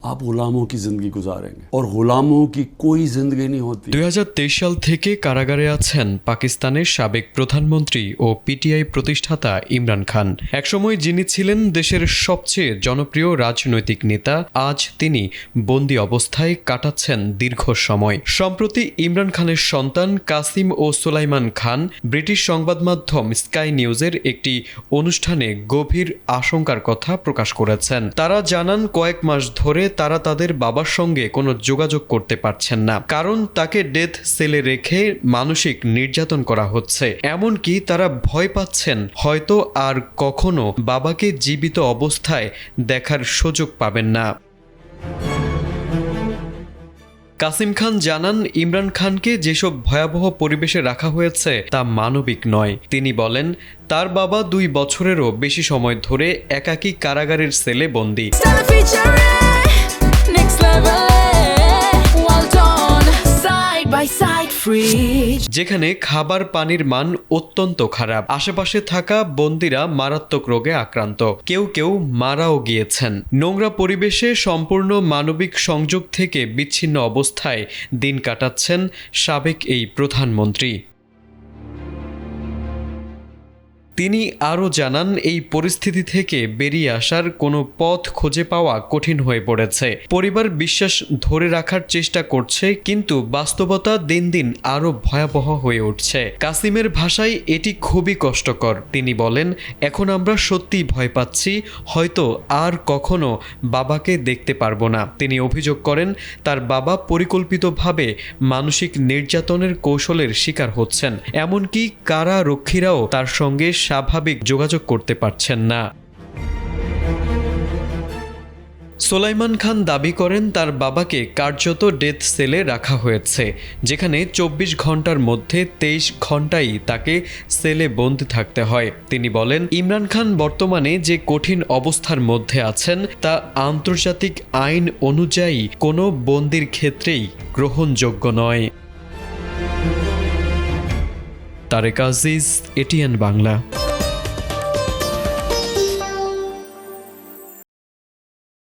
आप गुलामों की जिंदगी गुजारेंगे और गुलामों की कोई जिंदगी नहीं होती। 2023 সাল থেকে কারাগারে আছেন পাকিস্তানের সাবেক প্রধানমন্ত্রী ও পিটিআই প্রতিষ্ঠাতা ইমরান খান। একসময় যিনি ছিলেন দেশের সবচেয়ে জনপ্রিয় রাজনৈতিক নেতা, আজ তিনি বন্দী অবস্থায় কাটাচ্ছেন দীর্ঘ সময়। সম্প্রতি ইমরান খানের সন্তান কাসিম ও সুলাইমান খান ব্রিটিশ সংবাদ মাধ্যম স্কাই নিউজের একটি অনুষ্ঠানে গভীর আশঙ্কার কথা প্রকাশ করেছেন। তারা জানান কয়েক মাস ধরে তারা তাদের বাবার সঙ্গে কোনো যোগাযোগ করতে পারছেন না, কারণ তাকে ডেথ সেলে রেখে মানসিক নির্যাতন করা হচ্ছে। এমনকি তারা ভয় পাচ্ছেন হয়তো আর কখনো বাবাকে জীবিত অবস্থায় দেখার সুযোগ পাবেন না। কাসিম খান জানান, ইমরান খানকে যেসব ভয়াবহ পরিবেশে রাখা হয়েছে তা মানবিক নয়। তিনি বলেন, তার বাবা 2 বছরেরও বেশি সময় ধরে একাকী কারাগারের সেলে বন্দী। যেখানে খাবার পানির মান অত্যন্ত খারাপ। আশেপাশে থাকা বন্দীরা মারাত্মক রোগে আক্রান্ত, কেউ কেউ মারাও গিয়েছেন। নোংরা পরিবেশে সম্পূর্ণ মানবিক সংযোগ থেকে বিচ্ছিন্ন অবস্থায় দিন কাটাচ্ছেন সাবেক এই প্রধানমন্ত্রী। তিনি আরও জানান, এই পরিস্থিতি থেকে বেরিয়ে আসার কোনো পথ খুঁজে পাওয়া কঠিন হয়ে পড়েছে। পরিবার বিশ্বাস ধরে রাখার চেষ্টা করছে, কিন্তু বাস্তবতা দিন দিন আরও ভয়াবহ হয়ে উঠছে। কাসিমের ভাষায় এটি খুবই কষ্টকর। তিনি বলেন, এখন আমরা সত্যিই ভয় পাচ্ছি, হয়তো আর কখনো বাবাকে দেখতে পারবো না। তিনি অভিযোগ করেন, তার বাবা পরিকল্পিতভাবে মানসিক নির্যাতনের কৌশলের শিকার হচ্ছেন। এমনকি কারারক্ষীরাও তার সঙ্গে স্বাভাবিক যোগাযোগ করতে পারছেন না। সুলাইমান খান দাবি করেন, তার বাবাকে কার্যত ডেথ সেলে রাখা হয়েছে, যেখানে 24 ঘন্টার মধ্যে 23 ঘন্টাই তাকে সেলে বন্দী থাকতে হয়। তিনি বলেন, ইমরান খান বর্তমানে যে কঠিন অবস্থার মধ্যে আছেন তা আন্তর্জাতিক আইন অনুযায়ী কোনো বন্দীর ক্ষেত্রেই গ্রহণযোগ্য নয়। তারেক আজিজ, এটিএন বাংলা।